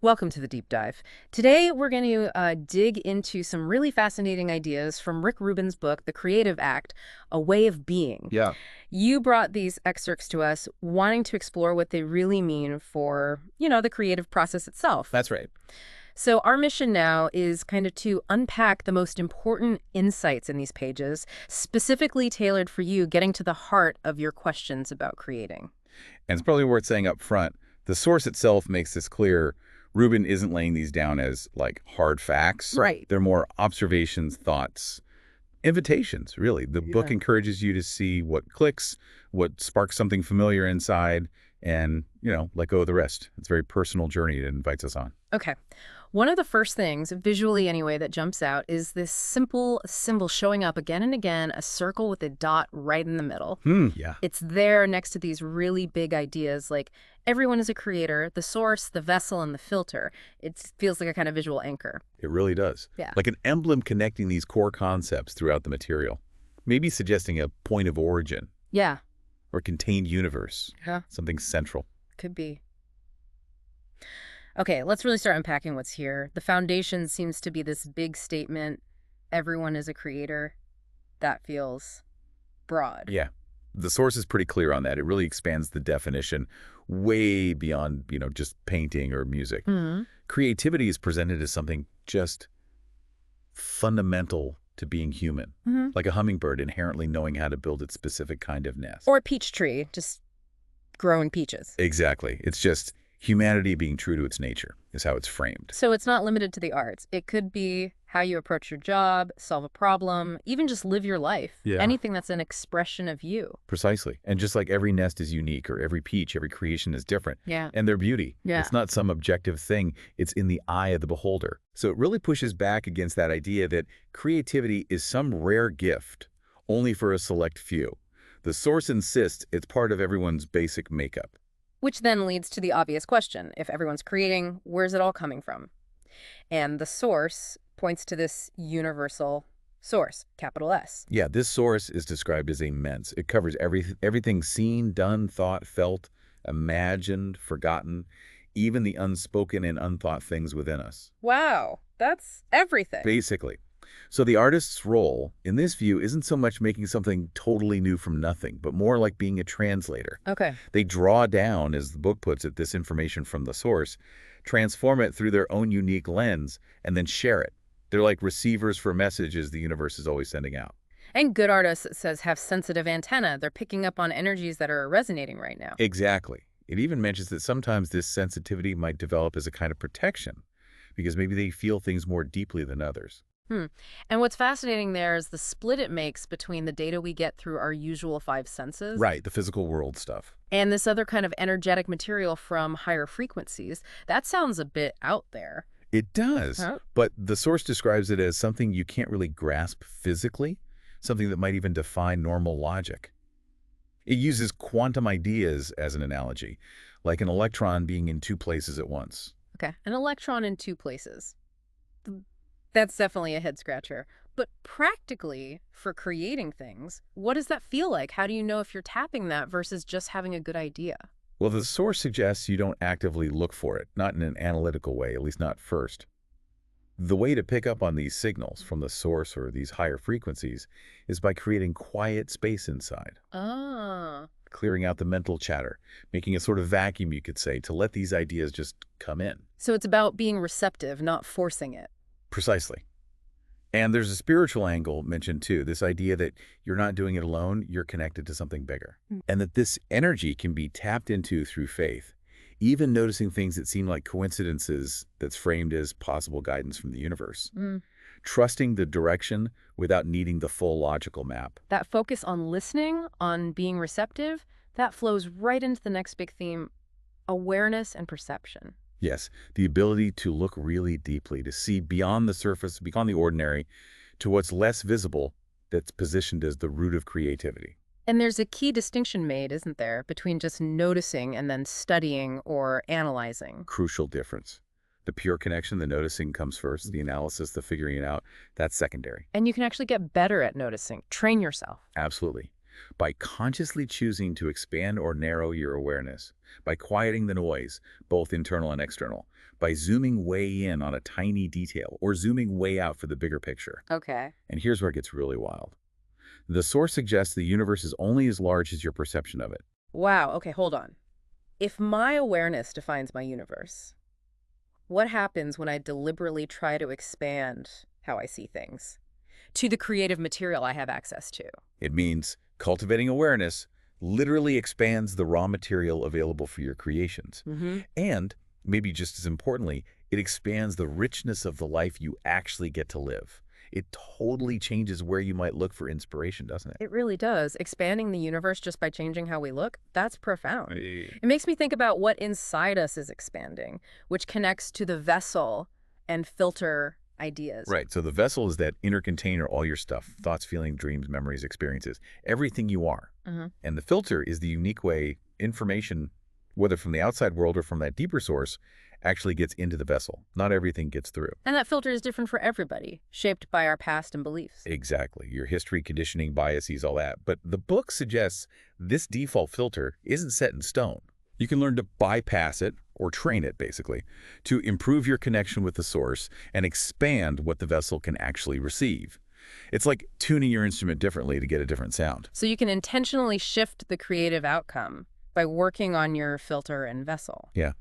Welcome to the deep dive. Today, we're going to dig into some really fascinating ideas from Rick Rubin's book, The Creative Act, A Way of Being. Yeah, You brought these excerpts to us wanting to explore what they really mean for, the creative process itself. that's right. So our mission now is kind of to unpack the most important insights in these pages, specifically tailored for you, getting to the heart of your questions about creating. And it's probably worth saying up front, the source itself makes this clear. Rubin isn't laying these down as, like, hard facts. Right. They're more observations, thoughts, invitations, really. The book Yeah. encourages you to see what clicks, what sparks something familiar inside, and, let go of the rest. It's a very personal journey it invites us on. Okay. One of the first things, visually anyway, that jumps out is this simple symbol showing up again and again, a circle with a dot right in the middle. Yeah, It's there next to these really big ideas like everyone is a creator, the source, the vessel, and the filter. It feels like a kind of visual anchor. it really does. Yeah. Like an emblem connecting these core concepts throughout the material, maybe suggesting a point of origin Yeah. or contained universe, Yeah. something central. Could be. Okay, let's really start unpacking what's here. The foundation seems to be this big statement, everyone is a creator. That feels broad. Yeah. The source is pretty clear on that. It really expands the definition way beyond, just painting or music. Hmm. Creativity is presented as something just fundamental to being human, Hmm. like a hummingbird inherently knowing how to build its specific kind of nest. Or a peach tree, just growing peaches. Exactly. It's just humanity being true to its nature is how it's framed. So it's not limited to the arts. It could be how you approach your job, solve a problem, even just live your life. Yeah. Anything that's an expression of you. Precisely. And just like every nest is unique or every peach, every creation is different. Yeah. And their beauty. Yeah. It's not some objective thing. It's in the eye of the beholder. So it really pushes back against that idea that creativity is some rare gift only for a select few. The source insists it's part of everyone's basic makeup. Which then leads to the obvious question. If everyone's creating, where's it all coming from? And the source points to this universal source, capital S. Yeah, this source is described as immense. It covers everything seen, done, thought, felt, imagined, forgotten, even the unspoken and unthought things within us. Wow, that's everything. Basically. So the artist's role, in this view, isn't so much making something totally new from nothing, but more like being a translator. Okay. They draw down, as the book puts it, this information from the source, transform it through their own unique lens, and then share it. They're like receivers for messages the universe is always sending out. And good artists, it says, have sensitive antenna. They're picking up on energies that are resonating right now. Exactly. It even mentions that sometimes this sensitivity might develop as a kind of protection, because maybe they feel things more deeply than others. And what's fascinating there is the split it makes between the data we get through our usual five senses Right, the physical world stuff. and this other kind of energetic material from higher frequencies. That sounds a bit out there. It does, Huh? but the source describes it as something you can't really grasp physically, something that might even defy normal logic. It uses quantum ideas as an analogy, like an electron being in two places at once. Okay, an electron in two places. That's definitely a head scratcher. But practically, for creating things, what does that feel like? How do you know if you're tapping that versus just having a good idea? Well, the source suggests you don't actively look for it, not in an analytical way, at least not first. The way to pick up on these signals from the source or these higher frequencies is by creating quiet space inside, Ah. clearing out the mental chatter, making a sort of vacuum, you could say, to let these ideas just come in. So it's about being receptive, not forcing it. Precisely. And there's a spiritual angle mentioned too, this idea that you're not doing it alone, you're connected to something bigger. And that this energy can be tapped into through faith, even noticing things that seem like coincidences that's framed as possible guidance from the universe. Mm. Trusting the direction without needing the full logical map. That focus on listening, on being receptive, that flows right into the next big theme, awareness and perception. Yes, the ability to look really deeply, to see beyond the surface, beyond the ordinary, to what's less visible that's positioned as the root of creativity. And there's a key distinction made, isn't there, between just noticing and then studying or analyzing. Crucial difference. The pure connection, the noticing comes first, the analysis, the figuring it out, that's secondary. And you can actually get better at noticing. Train yourself. Absolutely. By consciously choosing to expand or narrow your awareness, by quieting the noise, both internal and external, by zooming way in on a tiny detail or zooming way out for the bigger picture. Okay. And here's where it gets really wild. The source suggests the universe is only as large as your perception of it. Wow. Okay, hold on. If my awareness defines my universe, what happens when I deliberately try to expand how I see things to the creative material I have access to? It means cultivating awareness literally expands the raw material available for your creations. Mm-hmm. And, maybe just as importantly, it expands the richness of the life you actually get to live. It totally changes where you might look for inspiration, doesn't it? It really does. Expanding the universe just by changing how we look, that's profound. Eh, It makes me think about what inside us is expanding, which connects to the vessel and filter ideas. Right, so the vessel is that inner container, all your stuff, thoughts, feelings, dreams, memories, experiences, everything you are. Mhm. And the filter is the unique way information, whether from the outside world or from that deeper source, actually gets into the vessel. Not everything gets through. And that filter is different for everybody, shaped by our past and beliefs. Exactly. Your history, conditioning, biases, all that. But the book suggests this default filter isn't set in stone. You can learn to bypass it, or train it, basically, to improve your connection with the source and expand what the vessel can actually receive. It's like tuning your instrument differently to get a different sound. So you can intentionally shift the creative outcome by working on your filter and vessel. Yeah.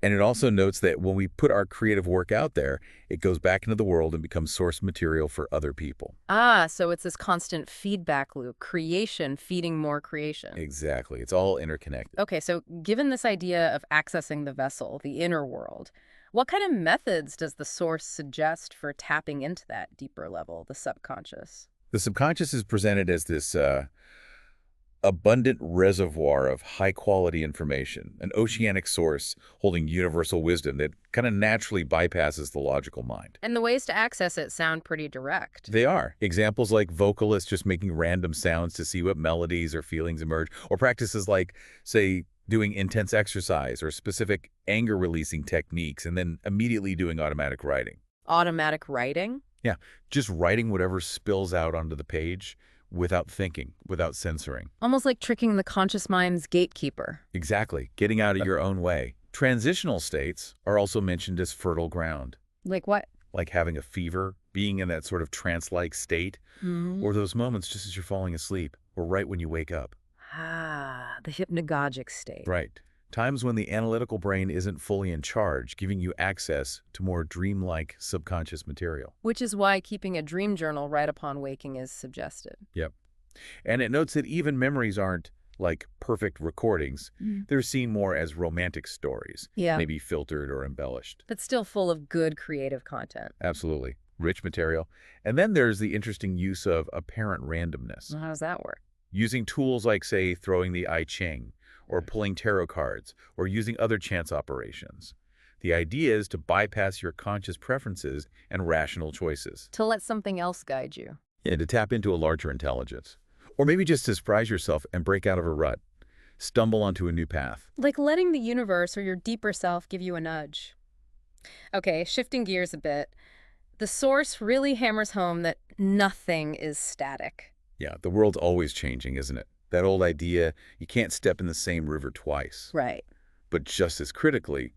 And it also notes that when we put our creative work out there, it goes back into the world and becomes source material for other people. Ah, so it's this constant feedback loop, creation feeding more creation. Exactly. It's all interconnected. Okay, so given this idea of accessing the vessel, the inner world, what kind of methods does the source suggest for tapping into that deeper level, the subconscious? The subconscious is presented as this abundant reservoir of high-quality information, an oceanic source holding universal wisdom that kind of naturally bypasses the logical mind. And the ways to access it sound pretty direct. They are. Examples like vocalists just making random sounds to see what melodies or feelings emerge, or practices like, say, doing intense exercise or specific anger-releasing techniques and then immediately doing automatic writing. Automatic writing? Yeah, just writing whatever spills out onto the page without thinking, without censoring. Almost like tricking the conscious mind's gatekeeper. Exactly, getting out of your own way. Transitional states are also mentioned as fertile ground, Like what? like having a fever, being in that sort of trance-like state, or those moments just as you're falling asleep, or right when you wake up. Ah, the hypnagogic state. Right. Times when the analytical brain isn't fully in charge, giving you access to more dreamlike subconscious material. Which is why keeping a dream journal right upon waking is suggested. Yep. And it notes that even memories aren't like perfect recordings. They're seen more as romantic stories, Yeah. maybe filtered or embellished. But still full of good creative content. Absolutely. Rich material. And then there's the interesting use of apparent randomness. Well, how does that work? Using tools like, say, throwing the I Ching, or pulling tarot cards, or using other chance operations. The idea is to bypass your conscious preferences and rational choices. To let something else guide you. Yeah, to tap into a larger intelligence. Or maybe just to surprise yourself and break out of a rut. Stumble onto a new path. Like letting the universe or your deeper self give you a nudge. Okay, shifting gears a bit. The source really hammers home that nothing is static. Yeah, the world's always changing, isn't it? That old idea, you can't step in the same river twice. Right. But just as critically,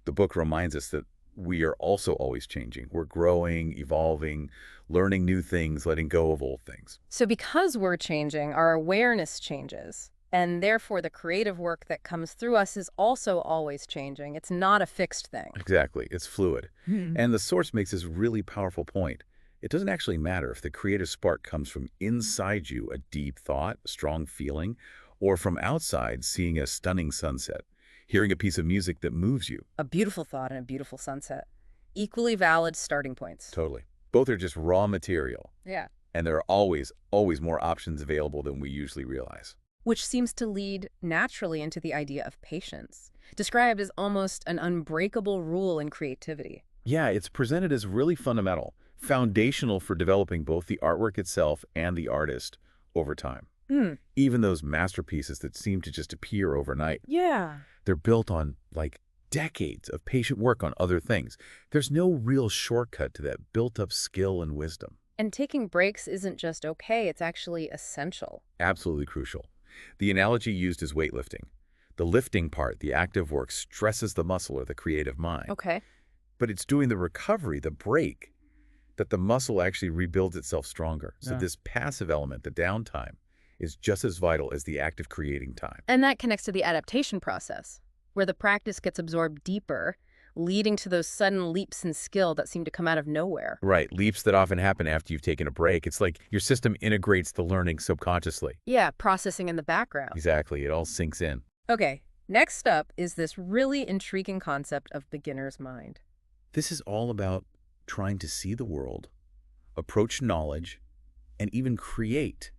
the book reminds us that we are also always changing. We're growing, evolving, learning new things, letting go of old things. So because we're changing, our awareness changes. And therefore, the creative work that comes through us is also always changing. It's not a fixed thing. Exactly. It's fluid. And the source makes this really powerful point. It doesn't actually matter if the creative spark comes from inside you, a deep thought, a strong feeling, or from outside, seeing a stunning sunset, hearing a piece of music that moves you. A beautiful thought and a beautiful sunset. Equally valid starting points. Totally. Both are just raw material. Yeah. And there are always, always more options available than we usually realize. Which seems to lead naturally into the idea of patience, described as almost an unbreakable rule in creativity. Yeah, it's presented as really fundamental, foundational for developing both the artwork itself and the artist over time. Even those masterpieces that seem to just appear overnight. Yeah. They're built on, like, decades of patient work on other things. There's no real shortcut to that built-up skill and wisdom. And taking breaks isn't just okay, it's actually essential. Absolutely crucial. The analogy used is weightlifting. The lifting part, the active work, stresses the muscle or the creative mind. Okay. But it's doing the recovery, the break, that the muscle actually rebuilds itself stronger. So Yeah. this passive element, the downtime, is just as vital as the active creating time. And that connects to the adaptation process, where the practice gets absorbed deeper, leading to those sudden leaps in skill that seem to come out of nowhere. Right, leaps that often happen after you've taken a break. It's like your system integrates the learning subconsciously. Yeah, processing in the background. Exactly, it all sinks in. Okay, next up is this really intriguing concept of beginner's mind. This is all about trying to see the world, approach knowledge, and even create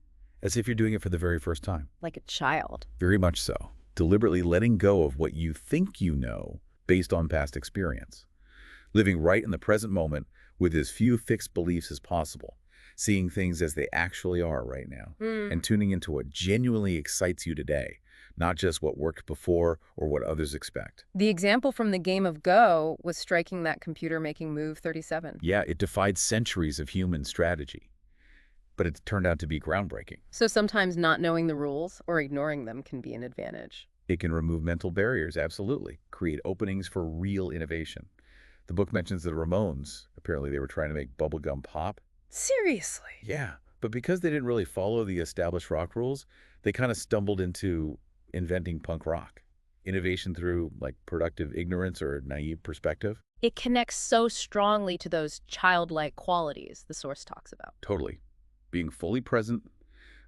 as if you're doing it for the very first time. Like a child. Very much so. Deliberately letting go of what you think you know based on past experience. Living right in the present moment with as few fixed beliefs as possible. Seeing things as they actually are right now. And tuning into what genuinely excites you today. Not just what worked before or what others expect. The example from the game of Go was striking that computer-making move 37. Yeah, it defied centuries of human strategy. But it turned out to be groundbreaking. So sometimes not knowing the rules or ignoring them can be an advantage. It can remove mental barriers, absolutely. Create openings for real innovation. The book mentions the Ramones. Apparently they were trying to make bubblegum pop. Seriously? Yeah, but because they didn't really follow the established rock rules, they kind of stumbled into inventing punk rock. Innovation through, like, productive ignorance or naive perspective. It connects so strongly to those childlike qualities the source talks about. Totally. Being fully present,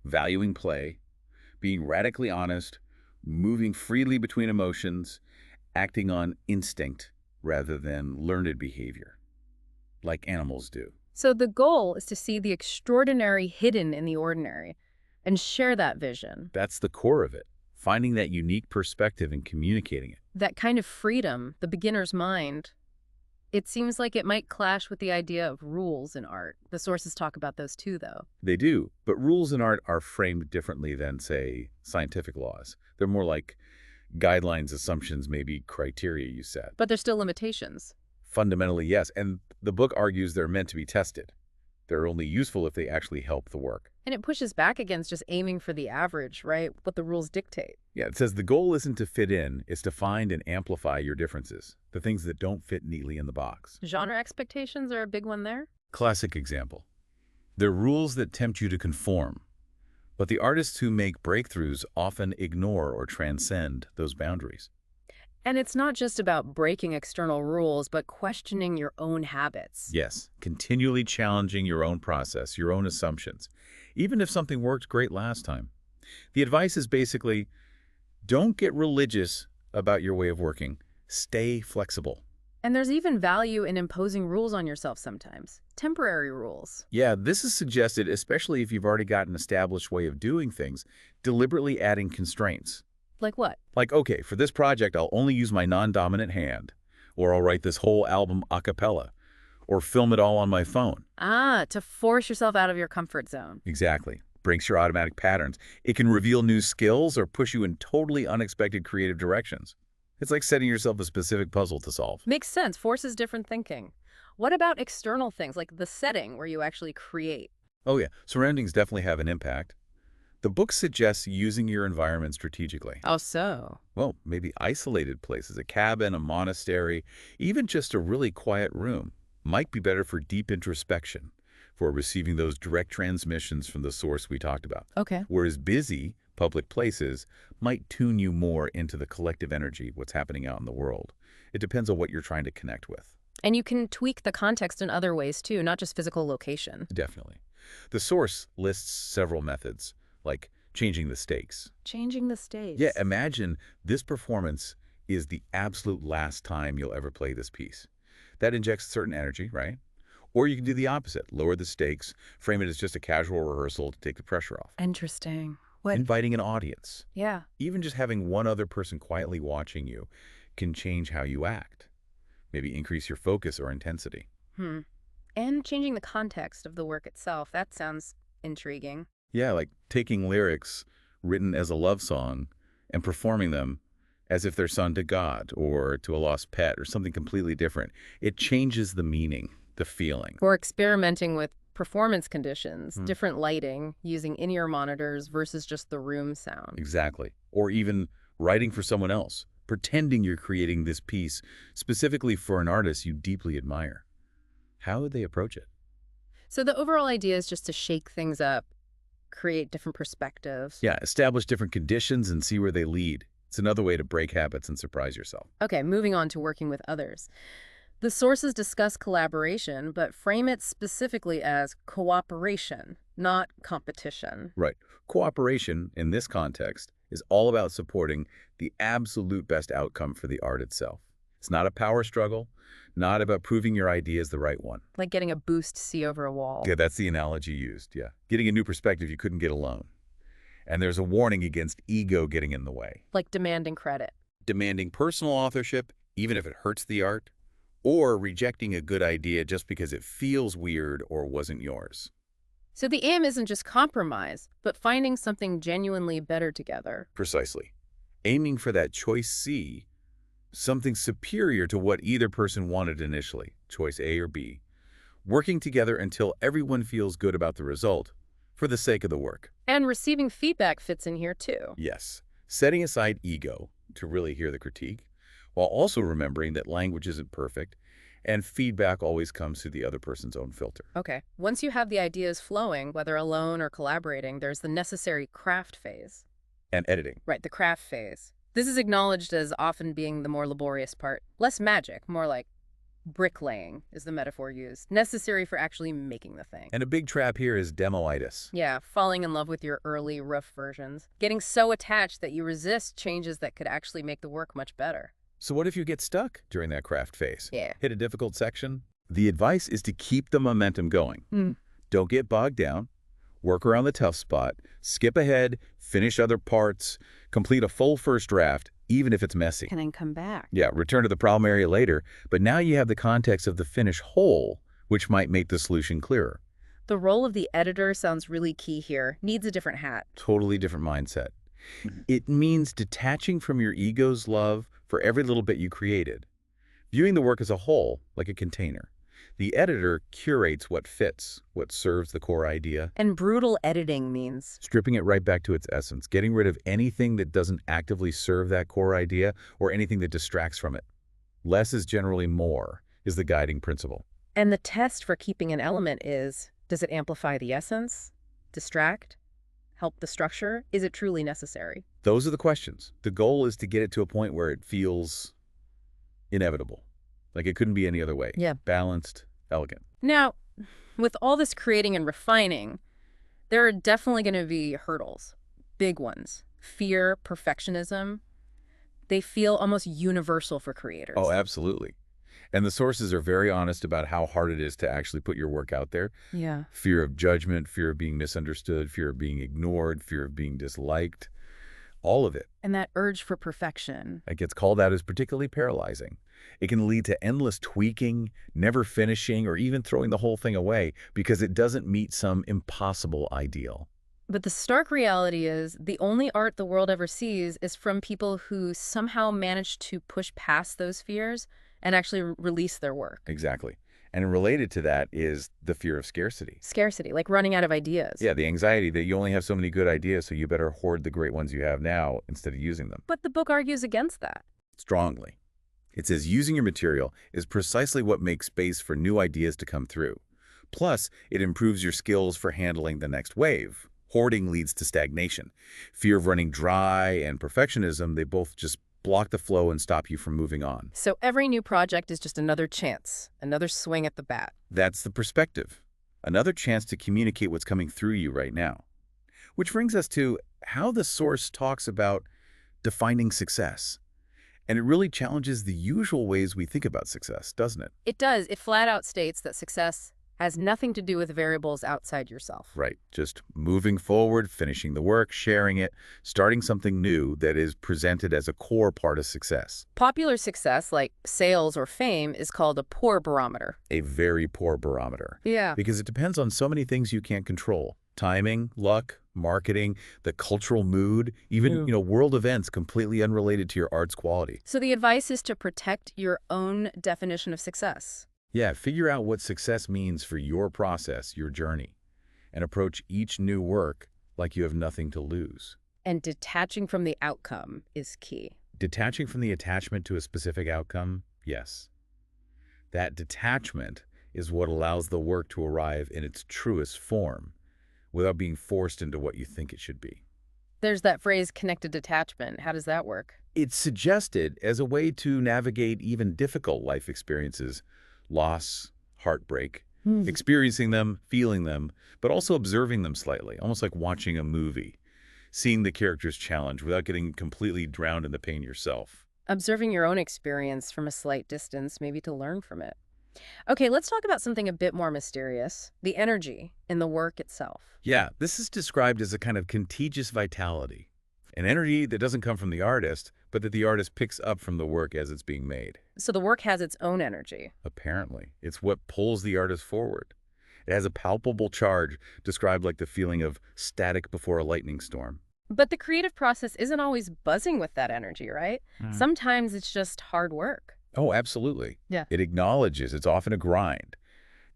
valuing play, being radically honest, moving freely between emotions, acting on instinct rather than learned behavior, like animals do. So the goal is to see the extraordinary hidden in the ordinary and share that vision. That's the core of it, finding that unique perspective and communicating it. That kind of freedom, the beginner's mind, it seems like it might clash with the idea of rules in art. The sources talk about those too, though. They do, but rules in art are framed differently than, say, scientific laws. They're more like guidelines, assumptions, maybe criteria you set. But there's still limitations. Fundamentally, yes, and the book argues they're meant to be tested. They're only useful if they actually help the work. And it pushes back against just aiming for the average, right? What the rules dictate. Yeah, it says the goal isn't to fit in, it's to find and amplify your differences, the things that don't fit neatly in the box. Genre expectations are a big one there. Classic example. They're rules that tempt you to conform, but the artists who make breakthroughs often ignore or transcend those boundaries. And it's not just about breaking external rules, but questioning your own habits. Yes, continually challenging your own process, your own assumptions, even if something worked great last time. The advice is basically, don't get religious about your way of working. Stay flexible. And there's even value in imposing rules on yourself sometimes. Temporary rules. Yeah, this is suggested, especially if you've already got an established way of doing things, deliberately adding constraints. Like what? Like, okay, for this project, I'll only use my non-dominant hand, or I'll write this whole album a cappella, or film it all on my phone. Ah, to force yourself out of your comfort zone. Exactly. Breaks your automatic patterns. It can reveal new skills or push you in totally unexpected creative directions. It's like setting yourself a specific puzzle to solve. Makes sense. Forces different thinking. What about external things, like the setting where you actually create? Oh yeah, surroundings definitely have an impact. The book suggests using your environment strategically. Oh, so? Well, maybe isolated places, a cabin, a monastery, even just a really quiet room might be better for deep introspection, for receiving those direct transmissions from the source we talked about. Okay. Whereas busy, public places might tune you more into the collective energy, what's happening out in the world. It depends on what you're trying to connect with. And you can tweak the context in other ways too, not just physical location. Definitely. The source lists several methods, like changing the stakes. Changing the stakes. Yeah, imagine this performance is the absolute last time you'll ever play this piece. That injects certain energy, right? Or you can do the opposite, lower the stakes, frame it as just a casual rehearsal to take the pressure off. Interesting. What? Inviting an audience. Yeah. Even just having one other person quietly watching you can change how you act. Maybe increase your focus or intensity. And changing the context of the work itself. That sounds intriguing. Yeah, like taking lyrics written as a love song and performing them as if they're sung to God or to a lost pet or something completely different. It changes the meaning, the feeling. Or experimenting with performance conditions, different lighting, using in-ear monitors versus just the room sound. Exactly. Or even writing for someone else, pretending you're creating this piece specifically for an artist you deeply admire. How would they approach it? So the overall idea is just to shake things up, create different perspectives. Yeah, establish different conditions and see where they lead. It's another way to break habits and surprise yourself. Okay, moving on to working with others. The sources discuss collaboration, but frame it specifically as cooperation, not competition. Right. Cooperation, in this context, is all about supporting the absolute best outcome for the art itself. It's not a power struggle, not about proving your idea is the right one. Like getting a boost to see over a wall. Yeah, that's the analogy used, yeah. Getting a new perspective you couldn't get alone. And there's a warning against ego getting in the way. Like demanding credit. Demanding personal authorship, even if it hurts the art, or rejecting a good idea just because it feels weird or wasn't yours. So the aim isn't just compromise, but finding something genuinely better together. Precisely. Aiming for that choice C, something superior to what either person wanted initially, choice A or B, working together until everyone feels good about the result for the sake of the work. And receiving feedback fits in here too. Yes, setting aside ego to really hear the critique, while also remembering that language isn't perfect and feedback always comes through the other person's own filter. Okay. Once you have the ideas flowing, whether alone or collaborating, there's the necessary craft phase. And editing. Right, the craft phase. This is acknowledged as often being the more laborious part. Less magic, more like bricklaying is the metaphor used, necessary for actually making the thing. And a big trap here is demoitis. Yeah, falling in love with your early rough versions. Getting so attached that you resist changes that could actually make the work much better. So what if you get stuck during that craft phase? Yeah. Hit a difficult section? The advice is to keep the momentum going. Don't get bogged down. Work around the tough spot. Skip ahead. Finish other parts. Complete a full first draft, even if it's messy. And then come back. Yeah, return to the problem area later, but now you have the context of the finish whole, which might make the solution clearer. The role of the editor sounds really key here. Needs a different hat. Totally different mindset. It means detaching from your ego's love for every little bit you created, viewing the work as a whole, like a container. The editor curates what fits, what serves the core idea, And brutal editing means stripping it right back to its essence, getting rid of anything that doesn't actively serve that core idea or anything that distracts from it. Less is generally more is the guiding principle. And the test for keeping an element is, does it amplify the essence? Distract? Help the structure? Is it truly necessary? Those are the questions. The goal is to get it to a point where it feels inevitable. Like it couldn't be any other way. Yeah. Balanced, elegant. Now, with all this creating and refining, there are definitely going to be hurdles. Big ones. Fear, perfectionism. They feel almost universal for creators. Oh, absolutely. And the sources are very honest about how hard it is to actually put your work out there. Yeah. Fear of judgment, fear of being misunderstood, fear of being ignored, fear of being disliked. All of it. And that urge for perfection. It gets called out as particularly paralyzing. It can lead to endless tweaking, never finishing, or even throwing the whole thing away because it doesn't meet some impossible ideal. But the stark reality is the only art the world ever sees is from people who somehow manage to push past those fears and actually release their work. Exactly. And related to that is the fear of scarcity. Scarcity, like running out of ideas. Yeah, the anxiety that you only have so many good ideas, so you better hoard the great ones you have now instead of using them. But the book argues against that. Strongly. It says using your material is precisely what makes space for new ideas to come through. Plus, it improves your skills for handling the next wave. Hoarding leads to stagnation. Fear of running dry and perfectionism, they both just block the flow and stop you from moving on. So every new project is just another chance, another swing at the bat. That's the perspective. Another chance to communicate what's coming through you right now. Which brings us to how the source talks about defining success. And it really challenges the usual ways we think about success, doesn't it? It does. It flat out states that success has nothing to do with variables outside yourself. Right. Just moving forward, finishing the work, sharing it, starting something new that is presented as a core part of success. Popular success, like sales or fame, is called a poor barometer. A very poor barometer. Yeah. Because it depends on so many things you can't control. Timing, luck, marketing, the cultural mood, even, world events completely unrelated to your art's quality. So the advice is to protect your own definition of success. Yeah, figure out what success means for your process, your journey, and approach each new work like you have nothing to lose. And detaching from the outcome is key. Detaching from the attachment to a specific outcome, yes. That detachment is what allows the work to arrive in its truest form without being forced into what you think it should be. There's that phrase, connected detachment. How does that work? It's suggested as a way to navigate even difficult life experiences, loss, heartbreak, experiencing them, feeling them, but also observing them slightly, almost like watching a movie, seeing the character's challenge without getting completely drowned in the pain yourself. Observing your own experience from a slight distance, maybe to learn from it. Okay, let's talk about something a bit more mysterious, the energy in the work itself. Yeah, this is described as a kind of contagious vitality, an energy that doesn't come from the artist, but that the artist picks up from the work as it's being made. So the work has its own energy. Apparently, it's what pulls the artist forward. It has a palpable charge described like the feeling of static before a lightning storm. But the creative process isn't always buzzing with that energy, right? Sometimes it's just hard work. Oh, absolutely. Yeah. It acknowledges it's often a grind,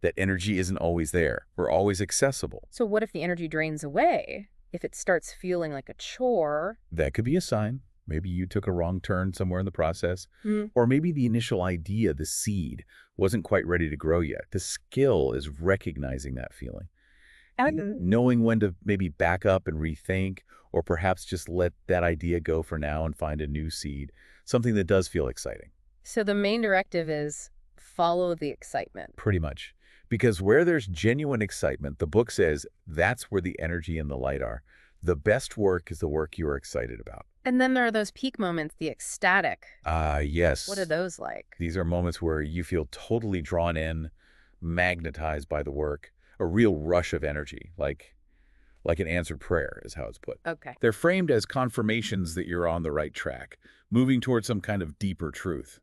that energy isn't always there or always accessible. So what if the energy drains away? If it starts feeling like a chore? That could be a sign. Maybe you took a wrong turn somewhere in the process, or maybe the initial idea, the seed, wasn't quite ready to grow yet. The skill is recognizing that feeling, knowing when to maybe back up and rethink, or perhaps just let that idea go for now and find a new seed, something that does feel exciting. So the main directive is follow the excitement. Pretty much. Because where there's genuine excitement, the book says that's where the energy and the light are. The best work is the work you are excited about. And then there are those peak moments, the ecstatic. Yes. What are those like? These are moments where you feel totally drawn in, magnetized by the work, a real rush of energy, like an answered prayer is how it's put. Okay. They're framed as confirmations that you're on the right track, moving towards some kind of deeper truth.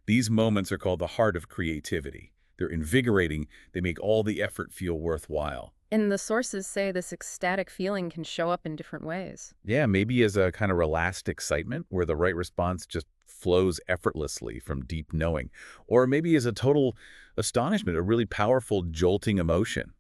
These moments are called the heart of creativity. They're invigorating. They make all the effort feel worthwhile. And the sources say this ecstatic feeling can show up in different ways. Yeah, maybe as a kind of relaxed excitement where the right response just flows effortlessly from deep knowing. Or maybe as a total astonishment, a really powerful jolting emotion.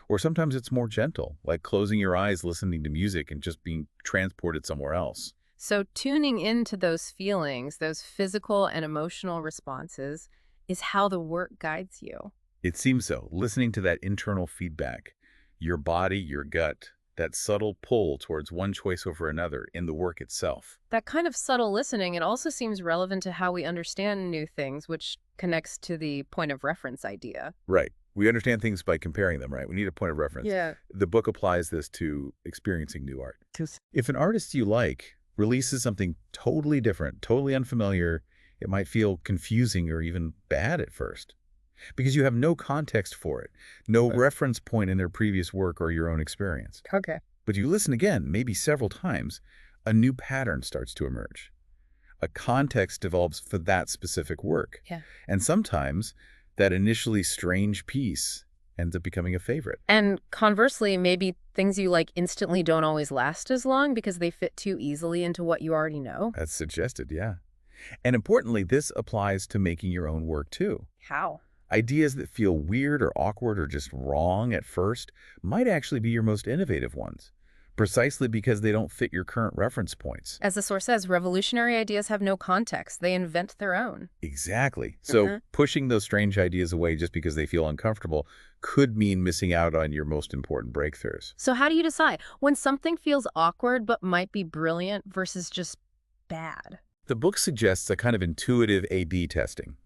Or sometimes it's more gentle, like closing your eyes, listening to music, and just being transported somewhere else. So tuning into those feelings, those physical and emotional responses, is how the work guides you. It seems so. Listening to that internal feedback, your body, your gut, that subtle pull towards one choice over another in the work itself. That kind of subtle listening, it also seems relevant to how we understand new things, which connects to the point of reference idea. Right. We understand things by comparing them, right? We need a point of reference. Yeah. The book applies this to experiencing new art. If an artist you like releases something totally different, totally unfamiliar, it might feel confusing or even bad at first because you have no context for it, no reference point in their previous work or your own experience. Okay. But you listen again, maybe several times, a new pattern starts to emerge. A context develops for that specific work. Yeah. And sometimes that initially strange piece ends up becoming a favorite. And conversely, maybe things you like instantly don't always last as long because they fit too easily into what you already know. That's suggested, yeah. And importantly, this applies to making your own work too. How? Ideas that feel weird or awkward or just wrong at first might actually be your most innovative ones, precisely because they don't fit your current reference points. As the source says, revolutionary ideas have no context. They invent their own. Exactly. So pushing those strange ideas away just because they feel uncomfortable could mean missing out on your most important breakthroughs. So how do you decide when something feels awkward but might be brilliant versus just bad? The book suggests a kind of intuitive A/B testing.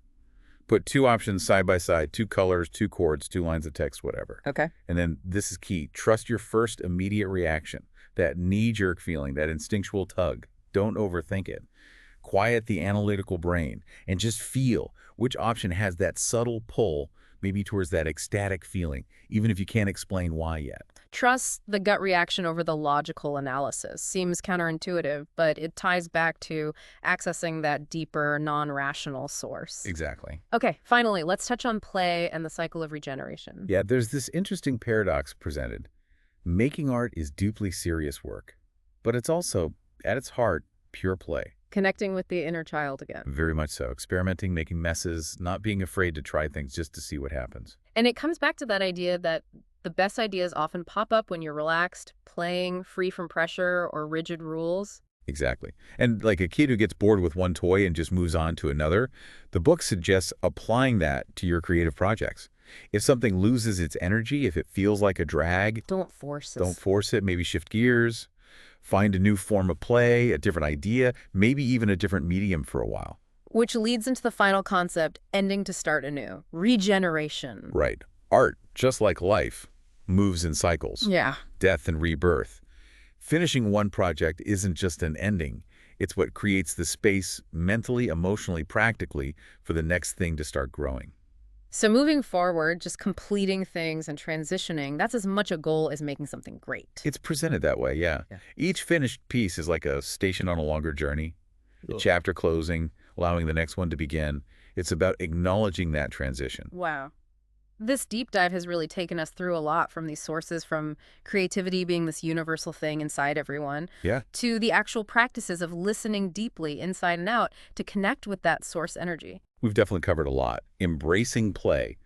Put two options side by side, two colors, two chords, two lines of text, whatever. Okay. And then this is key. Trust your first immediate reaction, that knee-jerk feeling, that instinctual tug. Don't overthink it. Quiet the analytical brain and just feel which option has that subtle pull, maybe towards that ecstatic feeling, even if you can't explain why yet. Trust the gut reaction over the logical analysis. Seems counterintuitive, but it ties back to accessing that deeper, non-rational source. Exactly. Okay, finally, let's touch on play and the cycle of regeneration. Yeah, there's this interesting paradox presented. Making art is deeply serious work, but it's also, at its heart, pure play. Connecting with the inner child again. Very much so. Experimenting, making messes, not being afraid to try things just to see what happens. And it comes back to that idea that the best ideas often pop up when you're relaxed, playing, free from pressure or rigid rules. Exactly. And like a kid who gets bored with one toy and just moves on to another, the book suggests applying that to your creative projects. If something loses its energy, if it feels like a drag, Don't force don't this. force it, maybe shift gears, find a new form of play, a different idea, maybe even a different medium for a while. Which leads into the final concept, ending to start anew. Regeneration. Right. Art, just like life, moves in cycles, Yeah. death and rebirth. Finishing one project isn't just an ending. It's what creates the space mentally, emotionally, practically for the next thing to start growing. So moving forward, just completing things and transitioning, that's as much a goal as making something great. It's presented that way, yeah. Yeah. Each finished piece is like a station on a longer journey, a Cool. chapter closing, allowing the next one to begin. It's about acknowledging that transition. Wow. This deep dive has really taken us through a lot, from these sources, from creativity being this universal thing inside everyone, Yeah, to the actual practices of listening deeply inside and out to connect with that source energy. we've definitely covered a lot. Embracing play,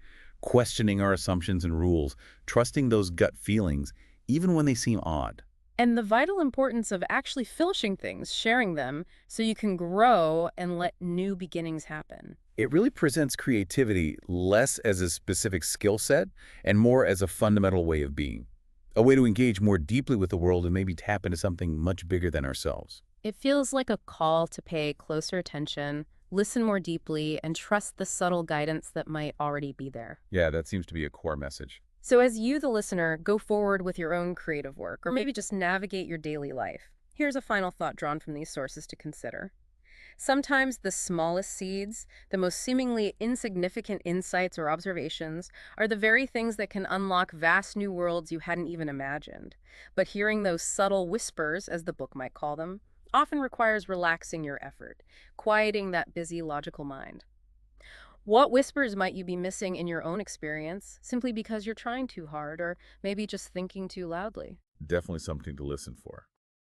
questioning our assumptions and rules, trusting those gut feelings, even when they seem odd. And the vital importance of actually finishing things, sharing them, so you can grow and let new beginnings happen. It really presents creativity less as a specific skill set and more as a fundamental way of being, a way to engage more deeply with the world and maybe tap into something much bigger than ourselves. It feels like a call to pay closer attention, listen more deeply, and trust the subtle guidance that might already be there. Yeah, that seems to be a core message. So as you, the listener, go forward with your own creative work, or maybe just navigate your daily life, here's a final thought drawn from these sources to consider. Sometimes the smallest seeds, the most seemingly insignificant insights or observations, are the very things that can unlock vast new worlds you hadn't even imagined. But hearing those subtle whispers, as the book might call them, often requires relaxing your effort, quieting that busy, logical mind. What whispers might you be missing in your own experience simply because you're trying too hard or maybe just thinking too loudly? Definitely something to listen for.